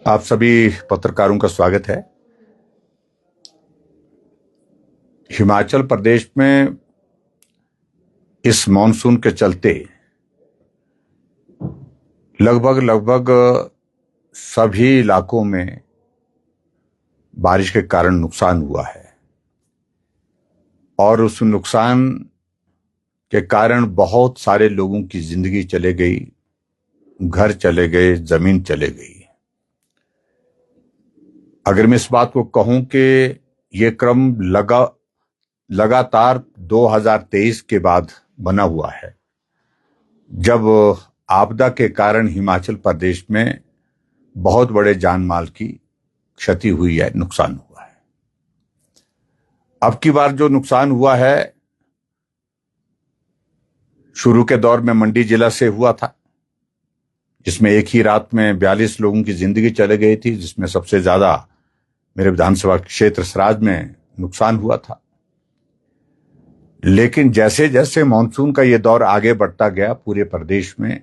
आप सभी पत्रकारों का स्वागत है। हिमाचल प्रदेश में इस मॉनसून के चलते लगभग सभी इलाकों में बारिश के कारण नुकसान हुआ है और उस नुकसान के कारण बहुत सारे लोगों की जिंदगी चले गई, घर चले गए, जमीन चले गई। अगर मैं इस बात को कहूं कि ये क्रम लगातार 2023 के बाद बना हुआ है, जब आपदा के कारण हिमाचल प्रदेश में बहुत बड़े जान माल की क्षति हुई है, नुकसान हुआ है। अब की बार जो नुकसान हुआ है, शुरू के दौर में मंडी जिला से हुआ था, जिसमें एक ही रात में 42 लोगों की जिंदगी चले गई थी, जिसमें सबसे ज्यादा मेरे विधानसभा क्षेत्र सराज में नुकसान हुआ था। लेकिन जैसे जैसे मानसून का ये दौर आगे बढ़ता गया, पूरे प्रदेश में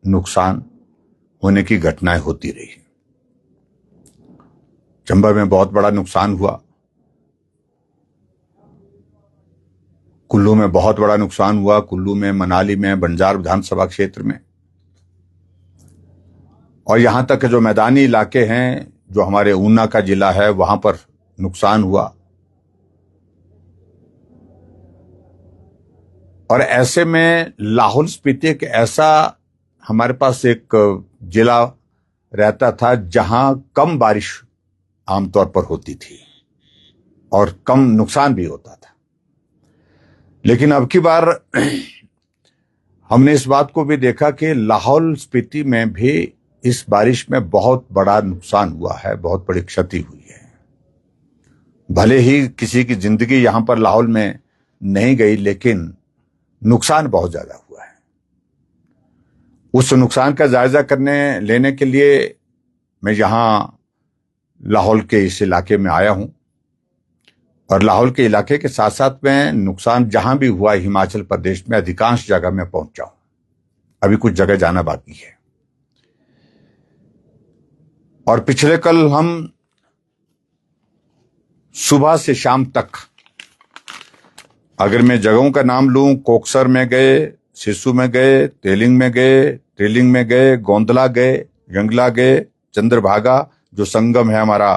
नुकसान होने की घटनाएं होती रही। चंबा में बहुत बड़ा नुकसान हुआ, कुल्लू में बहुत बड़ा नुकसान हुआ, कुल्लू में, मनाली में, बंजार विधानसभा क्षेत्र में, और यहां तक जो मैदानी इलाके हैं, जो हमारे ऊना का जिला है, वहां पर नुकसान हुआ। और ऐसे में लाहौल स्पीति एक ऐसा हमारे पास एक जिला रहता था जहां कम बारिश आमतौर पर होती थी और कम नुकसान भी होता था। लेकिन अब की बार हमने इस बात को भी देखा कि लाहौल स्पीति में भी इस बारिश में बहुत बड़ा नुकसान हुआ है, बहुत बड़ी क्षति हुई है। भले ही किसी की जिंदगी यहां पर लाहौल में नहीं गई, लेकिन नुकसान बहुत ज्यादा हुआ है। उस नुकसान का जायजा लेने के लिए मैं यहां लाहौल के इस इलाके में आया हूं, और लाहौल के इलाके के साथ साथ में नुकसान जहां भी हुआ हिमाचल प्रदेश में अधिकांश जगह में पहुंचा हूं। अभी कुछ जगह जाना बाकी है। और पिछले कल हम सुबह से शाम तक, अगर मैं जगहों का नाम लूं, कोकसर में गए, सिसु में गए, तेलिंग में गए, गोंदला गए, यंगला गए, चंद्रभागा जो संगम है हमारा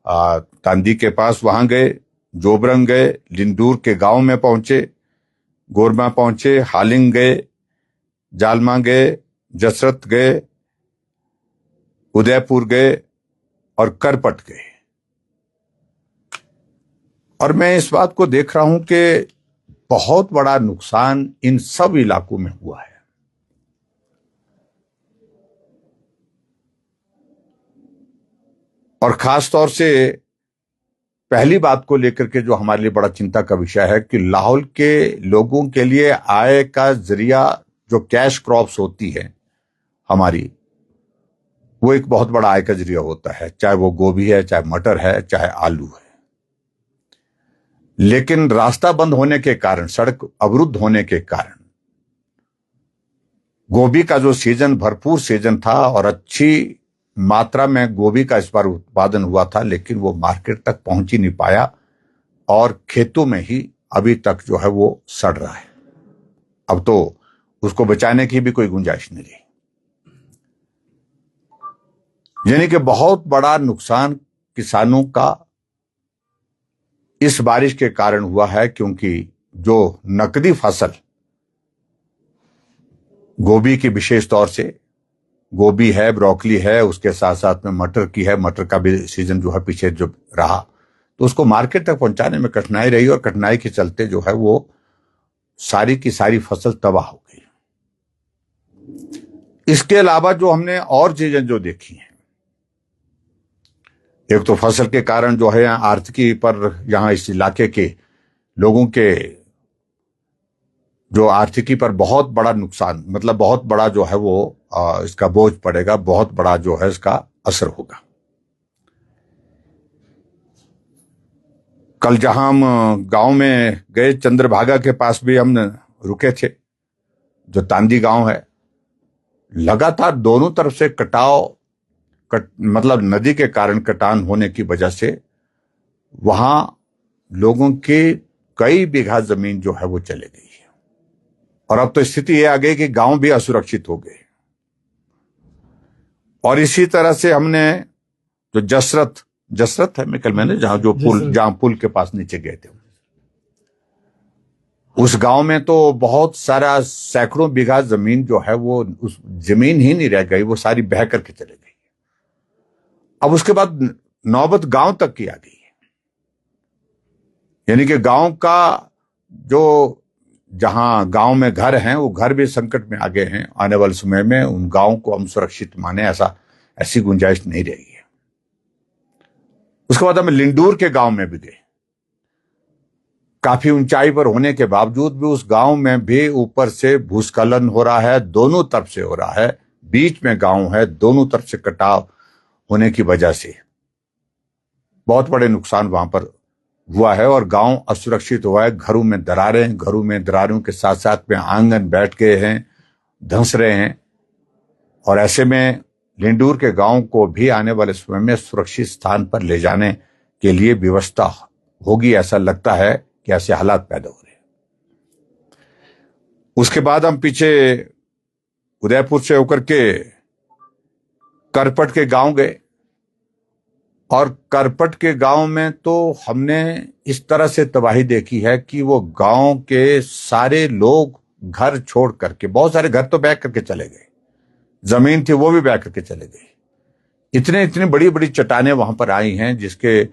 तांदी के पास, वहां गए, जोबरंग गए, लिंदूर के गांव में पहुंचे, गोरमा पहुंचे, हालिंग गए, जालमा गए, जसरत गए, उदयपुर गए और करपट गए। और मैं इस बात को देख रहा हूं कि बहुत बड़ा नुकसान इन सब इलाकों में हुआ है। और खास तौर से पहली बात को लेकर के जो हमारे लिए बड़ा चिंता का विषय है कि लाहौल के लोगों के लिए आय का जरिया जो कैश क्रॉप्स होती है हमारी, वो एक बहुत बड़ा आय का जरिया होता है, चाहे वो गोभी है, चाहे मटर है, चाहे आलू है। लेकिन रास्ता बंद होने के कारण, सड़क अवरुद्ध होने के कारण, गोभी का जो सीजन भरपूर सीजन था और अच्छी मात्रा में गोभी का इस बार उत्पादन हुआ था, लेकिन वो मार्केट तक पहुंच ही नहीं पाया और खेतों में ही अभी तक जो है वो सड़ रहा है। अब तो उसको बचाने की भी कोई गुंजाइश नहीं रही। यानी कि बहुत बड़ा नुकसान किसानों का इस बारिश के कारण हुआ है, क्योंकि जो नकदी फसल गोभी की, विशेष तौर से गोभी है, ब्रोकली है, उसके साथ साथ में मटर की है, मटर का भी सीजन जो है पीछे जो रहा, तो उसको मार्केट तक पहुंचाने में कठिनाई रही और कठिनाई के चलते जो है वो सारी की सारी फसल तबाह हो गई। इसके अलावा जो हमने और चीजें जो देखी हैं, एक तो फसल के कारण जो है आर्थिकी पर, यहाँ इस इलाके के लोगों के जो आर्थिकी पर बहुत बड़ा नुकसान, मतलब बहुत बड़ा जो है वो इसका बोझ पड़ेगा, बहुत बड़ा जो है इसका असर होगा। कल जहां हम गांव में गए, चंद्रभागा के पास भी हम रुके थे, जो तांदी गांव है, लगातार दोनों तरफ से मतलब नदी के कारण कटान होने की वजह से वहां लोगों के कई बीघा जमीन जो है वो चले गई है। और अब तो स्थिति ये आ गई कि गांव भी असुरक्षित हो गए। और इसी तरह से हमने जो जसरत है मिकल मैंने जहां पुल के पास नीचे गए थे, उस गांव में तो बहुत सारा सैकड़ों बीघा जमीन जो है वो उस जमीन ही नहीं रह गई, वो सारी बह करके चले गई। अब उसके बाद नौबत गांव तक की आ गई है, यानी कि गांव का जो जहां गांव में घर हैं वो घर भी संकट में आ गए हैं। आने वाले समय में उन गांव को हम सुरक्षित माने ऐसी गुंजाइश नहीं रहेगी। उसके बाद हम लिंडूर के गांव में भी गए। काफी ऊंचाई पर होने के बावजूद भी उस गांव में भी ऊपर से भूस्खलन हो रहा है, दोनों तरफ से हो रहा है, बीच में गांव है, दोनों तरफ से कटाव होने की वजह से बहुत बड़े नुकसान वहां पर हुआ है और गांव असुरक्षित हुआ है। घरों में दरारों के साथ साथ में आंगन बैठ गए हैं, धंस रहे हैं। और ऐसे में लिंडूर के गांव को भी आने वाले समय में सुरक्षित स्थान पर ले जाने के लिए व्यवस्था होगी, ऐसा लगता है कि ऐसे हालात पैदा हो रहे हैं। उसके बाद हम पीछे उदयपुर से होकर के करपट के गांव गए और करपट के गांव में तो हमने इस तरह से तबाही देखी है कि वो गांव के सारे लोग घर छोड़ करके, बहुत सारे घर तो बह करके चले गए, जमीन थी वो भी बह करके चले गए। इतनी बड़ी बड़ी चट्टानें वहां पर आई हैं जिसके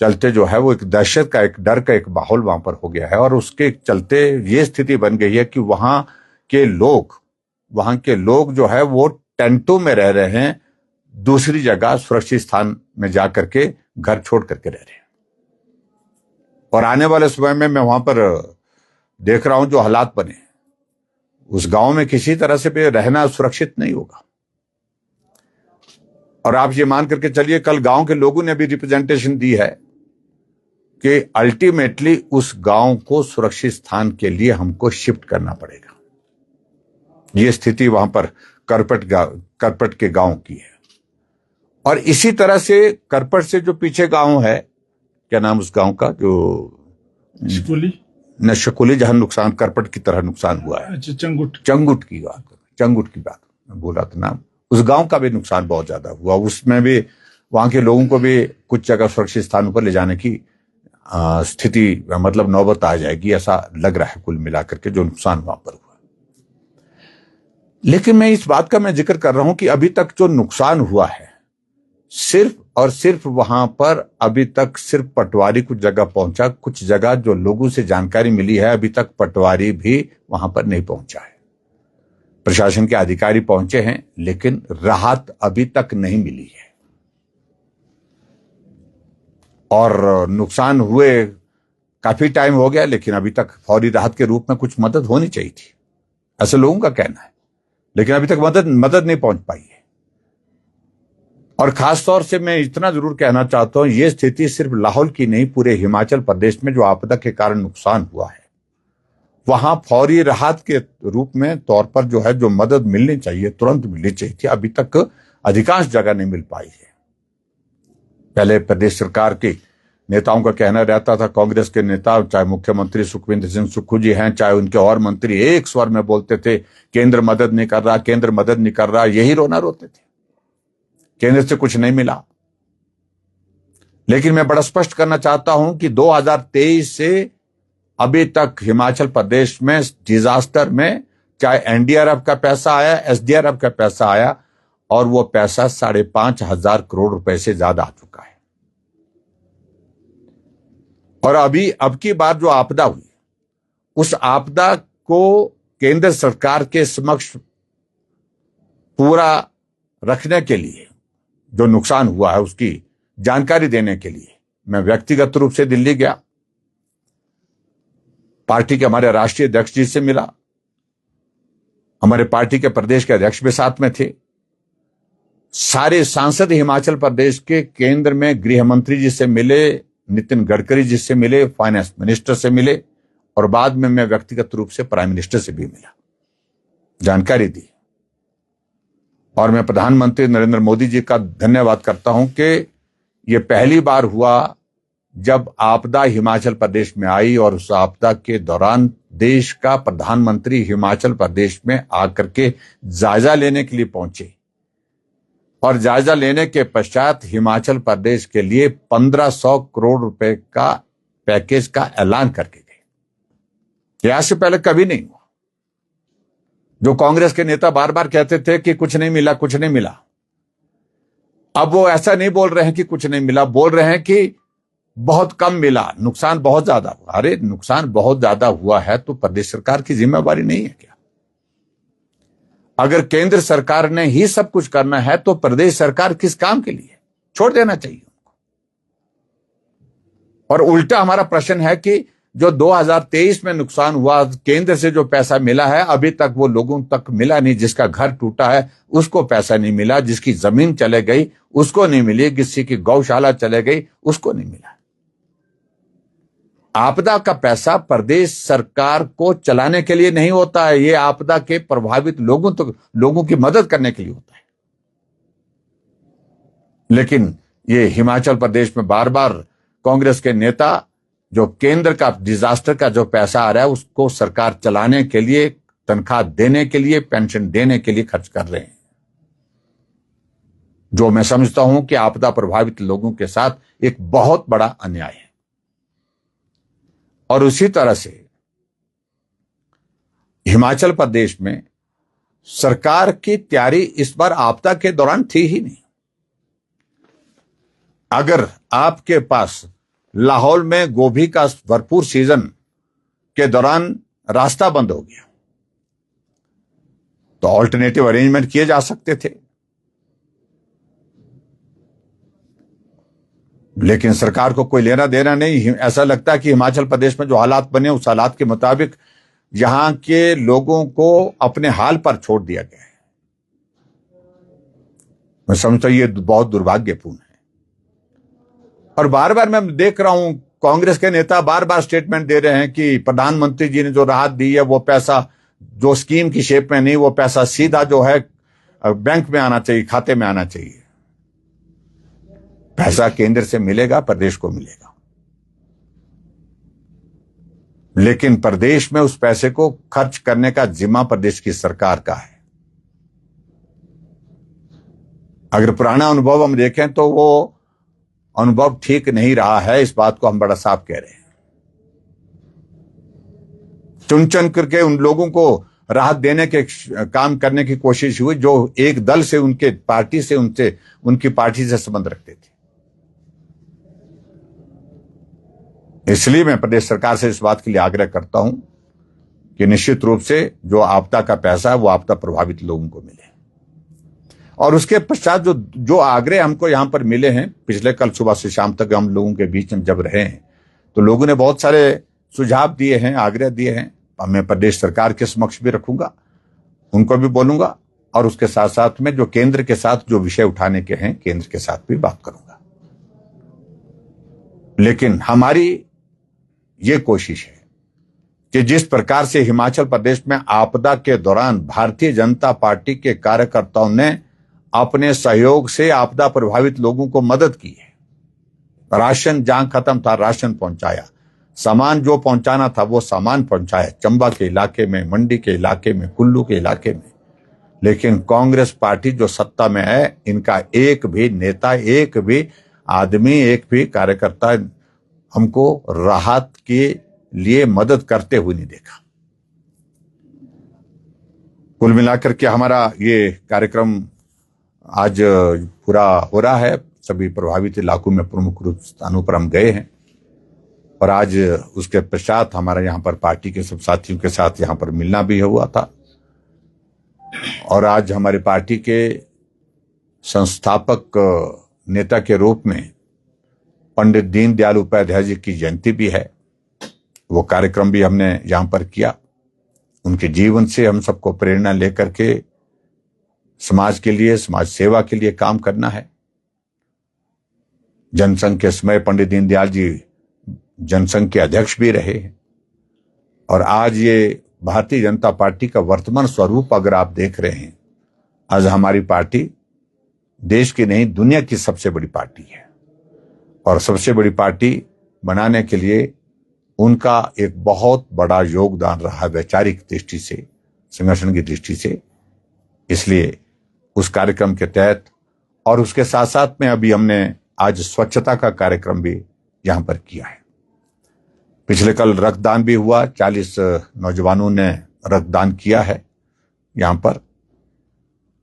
चलते जो है वो एक दहशत का, एक डर का एक माहौल वहां पर हो गया है। और उसके चलते ये स्थिति बन गई है कि वहां के लोग जो है वो टेंटों में रह रहे हैं, दूसरी जगह सुरक्षित स्थान में जाकर के घर छोड़ करके रह रहे हैं। और आने वाले समय में मैं वहां पर देख रहा हूं जो हालात बने, उस गांव में किसी तरह से भी रहना सुरक्षित नहीं होगा। और आप ये मान करके चलिए, कल गांव के लोगों ने भी रिप्रेजेंटेशन दी है कि अल्टीमेटली उस गांव को सुरक्षित स्थान के लिए हमको शिफ्ट करना पड़ेगा। यह स्थिति वहां पर करपट के गांव की है। और इसी तरह से करपट से जो पीछे गांव है, क्या नाम उस गांव का, जो शकुली, जहां नुकसान करपट की तरह नुकसान हुआ है, चंगुट की बात मैं बोला था नाम, उस गांव का भी नुकसान बहुत ज्यादा हुआ। उसमें भी वहां के लोगों को भी कुछ जगह सुरक्षित स्थानों पर ले जाने की स्थिति, मतलब नौबत आ जाएगी, ऐसा लग रहा है कुल मिलाकर के जो नुकसान वहां पर हुआ। लेकिन मैं इस बात का जिक्र कर रहा हूं कि अभी तक जो नुकसान हुआ है सिर्फ और सिर्फ वहां पर अभी तक सिर्फ पटवारी कुछ जगह पहुंचा, कुछ जगह जो लोगों से जानकारी मिली है अभी तक पटवारी भी वहां पर नहीं पहुंचा है। प्रशासन के अधिकारी पहुंचे हैं लेकिन राहत अभी तक नहीं मिली है। और नुकसान हुए काफी टाइम हो गया लेकिन अभी तक फौरी राहत के रूप में कुछ मदद होनी चाहिए थी, ऐसे लोगों का कहना है। लेकिन अभी तक मदद नहीं पहुंच पाई है। और खास तौर से मैं इतना जरूर कहना चाहता हूं, यह स्थिति सिर्फ लाहौल की नहीं, पूरे हिमाचल प्रदेश में जो आपदा के कारण नुकसान हुआ है वहां फौरी राहत के रूप में तौर पर जो है जो मदद मिलनी चाहिए, तुरंत मिलनी चाहिए थी, अभी तक अधिकांश जगह नहीं मिल पाई है। पहले प्रदेश सरकार के नेताओं का कहना रहता था, कांग्रेस के नेता, चाहे मुख्यमंत्री सुखविंदर सिंह सुक्खू जी हैं, चाहे उनके और मंत्री, एक स्वर में बोलते थे केंद्र मदद नहीं कर रहा, यही रोना रोते थे, केंद्र से कुछ नहीं मिला। लेकिन मैं बड़ा स्पष्ट करना चाहता हूं कि 2023 से अभी तक हिमाचल प्रदेश में डिजास्टर में चाहे एनडीआरएफ का पैसा आया, एसडीआरएफ का पैसा आया, और वो पैसा 5,500 करोड़ रुपए से ज्यादा आ चुका है। और अब की बार जो आपदा हुई, उस आपदा को केंद्र सरकार के समक्ष पूरा रखने के लिए, जो नुकसान हुआ है उसकी जानकारी देने के लिए मैं व्यक्तिगत रूप से दिल्ली गया। पार्टी के हमारे राष्ट्रीय अध्यक्ष जी से मिला, हमारे पार्टी के प्रदेश के अध्यक्ष भी साथ में थे, सारे सांसद हिमाचल प्रदेश के केंद्र में गृह मंत्री जी से मिले, नितिन गडकरी जी से मिले, फाइनेंस मिनिस्टर से मिले, और बाद में मैं व्यक्तिगत रूप से प्राइम मिनिस्टर से भी मिला, जानकारी दी। और मैं प्रधानमंत्री नरेंद्र मोदी जी का धन्यवाद करता हूं कि ये पहली बार हुआ जब आपदा हिमाचल प्रदेश में आई और उस आपदा के दौरान देश का प्रधानमंत्री हिमाचल प्रदेश में आकर के जायजा लेने के लिए पहुंचे और जायजा लेने के पश्चात हिमाचल प्रदेश के लिए 1500 करोड़ रुपए का पैकेज का ऐलान करके गए। यह आज से पहले कभी नहीं हुआ। जो कांग्रेस के नेता बार बार कहते थे कि कुछ नहीं मिला, कुछ नहीं मिला, अब वो ऐसा नहीं बोल रहे हैं कि कुछ नहीं मिला, बोल रहे हैं कि बहुत कम मिला, नुकसान बहुत ज्यादा हुआ। अरे नुकसान बहुत ज्यादा हुआ है तो प्रदेश सरकार की जिम्मेवारी नहीं है क्या? अगर केंद्र सरकार ने ही सब कुछ करना है तो प्रदेश सरकार किस काम के लिए? छोड़ देना चाहिए उनको। और उल्टा हमारा प्रश्न है कि जो 2023 में नुकसान हुआ, केंद्र से जो पैसा मिला है अभी तक वो लोगों तक मिला नहीं। जिसका घर टूटा है उसको पैसा नहीं मिला, जिसकी जमीन चले गई उसको नहीं मिली, किसी की गौशाला चले गई उसको नहीं मिला। आपदा का पैसा प्रदेश सरकार को चलाने के लिए नहीं होता है, ये आपदा के प्रभावित लोगों की मदद करने के लिए होता है। लेकिन ये हिमाचल प्रदेश में बार बार कांग्रेस के नेता जो केंद्र का डिजास्टर का जो पैसा आ रहा है उसको सरकार चलाने के लिए, तनख्वाह देने के लिए, पेंशन देने के लिए खर्च कर रहे हैं, जो मैं समझता हूं कि आपदा प्रभावित लोगों के साथ एक बहुत बड़ा अन्याय है। और उसी तरह से हिमाचल प्रदेश में सरकार की तैयारी इस बार आपदा के दौरान थी ही नहीं। अगर आपके पास लाहौल में गोभी का भरपूर सीजन के दौरान रास्ता बंद हो गया तो ऑल्टरनेटिव अरेंजमेंट किए जा सकते थे, लेकिन सरकार को कोई लेना देना नहीं। ऐसा लगता है कि हिमाचल प्रदेश में जो हालात बने उस हालात के मुताबिक यहां के लोगों को अपने हाल पर छोड़ दिया गया है। मैं समझता हूं ये बहुत दुर्भाग्यपूर्ण है। और बार बार मैं देख रहा हूं कांग्रेस के नेता बार बार स्टेटमेंट दे रहे हैं कि प्रधानमंत्री जी ने जो राहत दी है वो पैसा जो स्कीम की शेप में नहीं, वो पैसा सीधा जो है बैंक में आना चाहिए, खाते में आना चाहिए। पैसा केंद्र से मिलेगा, प्रदेश को मिलेगा, लेकिन प्रदेश में उस पैसे को खर्च करने का जिम्मा प्रदेश की सरकार का है। अगर पुराना अनुभव हम देखें तो वो अनुभव ठीक नहीं रहा है, इस बात को हम बड़ा साफ कह रहे हैं। चुन चुन करके उन लोगों को राहत देने के काम करने की कोशिश हुई जो एक दल से, उनके पार्टी से, उनकी पार्टी से संबंध रखते थे। इसलिए मैं प्रदेश सरकार से इस बात के लिए आग्रह करता हूं कि निश्चित रूप से जो आपदा का पैसा है वो आपदा प्रभावित लोगों को मिले। और उसके पश्चात जो आग्रह हमको यहां पर मिले हैं, पिछले कल सुबह से शाम तक हम लोगों के बीच में जब रहे हैं तो लोगों ने बहुत सारे सुझाव दिए हैं, आग्रह दिए हैं। मैं प्रदेश सरकार के समक्ष भी रखूंगा, उनको भी बोलूंगा, और उसके साथ साथ में जो केंद्र के साथ जो विषय उठाने के हैं केंद्र के साथ भी बात करूंगा। लेकिन हमारी ये कोशिश है कि जिस प्रकार से हिमाचल प्रदेश में आपदा के दौरान भारतीय जनता पार्टी के कार्यकर्ताओं ने अपने सहयोग से आपदा प्रभावित लोगों को मदद की है, राशन जहां खत्म था राशन पहुंचाया, सामान जो पहुंचाना था वो सामान पहुंचाया, चंबा के इलाके में, मंडी के इलाके में, कुल्लू के इलाके में। लेकिन कांग्रेस पार्टी जो सत्ता में है, इनका एक भी नेता, एक भी आदमी, एक भी कार्यकर्ता हमको राहत के लिए मदद करते हुए नहीं देखा। कुल मिलाकर के हमारा ये कार्यक्रम आज पूरा हो रहा है। सभी प्रभावित इलाकों में प्रमुख रूप स्थानों पर हम गए हैं और आज उसके पश्चात हमारा यहाँ पर पार्टी के सब साथियों के साथ यहाँ पर मिलना भी हुआ था। और आज हमारी पार्टी के संस्थापक नेता के रूप में पंडित दीनदयाल उपाध्याय जी की जयंती भी है, वो कार्यक्रम भी हमने यहां पर किया। उनके जीवन से हम सबको प्रेरणा लेकर के समाज के लिए, समाज सेवा के लिए काम करना है। जनसंघ के समय पंडित दीनदयाल जी जनसंघ के अध्यक्ष भी रहे हैं और आज ये भारतीय जनता पार्टी का वर्तमान स्वरूप अगर आप देख रहे हैं आज हमारी पार्टी देश की नहीं दुनिया की सबसे बड़ी पार्टी है और सबसे बड़ी पार्टी बनाने के लिए उनका एक बहुत बड़ा योगदान रहा वैचारिक दृष्टि से, संगठन की दृष्टि से। इसलिए उस कार्यक्रम के तहत और उसके साथ साथ में अभी हमने आज स्वच्छता का कार्यक्रम भी यहां पर किया है। पिछले कल रक्तदान भी हुआ, 40 नौजवानों ने रक्तदान किया है यहां पर।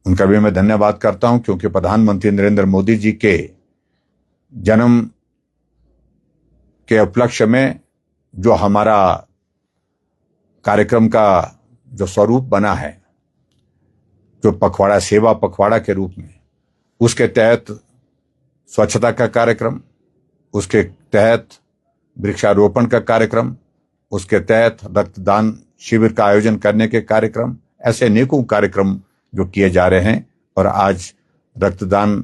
उनका भी मैं धन्यवाद करता हूं क्योंकि प्रधानमंत्री नरेंद्र मोदी जी के जन्म के उपलक्ष्य में जो हमारा कार्यक्रम का जो स्वरूप बना है, जो पखवाड़ा, सेवा पखवाड़ा के रूप में, उसके तहत स्वच्छता का कार्यक्रम, उसके तहत वृक्षारोपण का कार्यक्रम, उसके तहत रक्तदान शिविर का आयोजन करने के कार्यक्रम, ऐसे अनेकों कार्यक्रम जो किए जा रहे हैं। और आज रक्तदान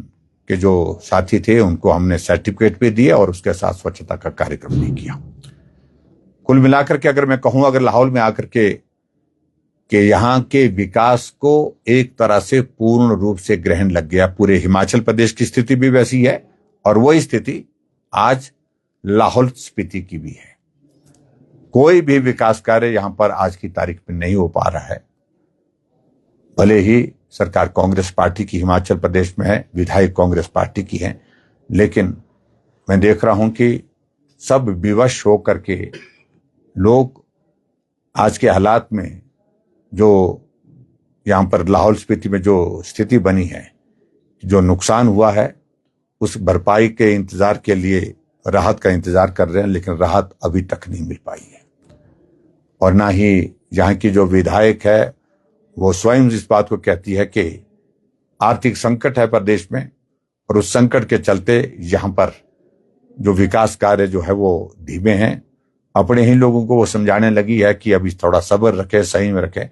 के जो साथी थे उनको हमने सर्टिफिकेट भी दिए और उसके साथ स्वच्छता का कार्यक्रम भी किया। कुल मिलाकर के अगर मैं कहूं, अगर लाहौल में आकर के यहाँ के विकास को एक तरह से पूर्ण रूप से ग्रहण लग गया। पूरे हिमाचल प्रदेश की स्थिति भी वैसी है और वही स्थिति आज लाहौल स्पीति की भी है। कोई भी विकास कार्य यहां पर आज की तारीख में नहीं हो पा रहा है। भले ही सरकार कांग्रेस पार्टी की हिमाचल प्रदेश में है, विधायक कांग्रेस पार्टी की है, लेकिन मैं देख रहा हूं कि सब विवश होकर के लोग आज के हालात में, जो यहां पर लाहौल स्पीति में जो स्थिति बनी है, जो नुकसान हुआ है, उस भरपाई के इंतजार के लिए राहत का इंतजार कर रहे हैं, लेकिन राहत अभी तक नहीं मिल पाई है। और ना ही यहाँ की जो विधायक है वो स्वयं इस बात को कहती है कि आर्थिक संकट है प्रदेश में और उस संकट के चलते यहाँ पर जो विकास कार्य जो है वो धीमे हैं। अपने ही लोगों को वो समझाने लगी है कि अभी थोड़ा सब्र रखे, सही में रखे।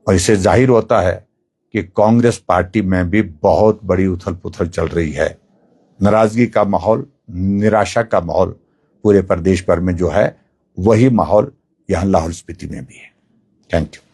और इससे जाहिर होता है कि कांग्रेस पार्टी में भी बहुत बड़ी उथल पुथल चल रही है। नाराजगी का माहौल, निराशा का माहौल पूरे प्रदेश भर में जो है, वही माहौल यहाँ लाहौल स्पीति में भी है। Thank you.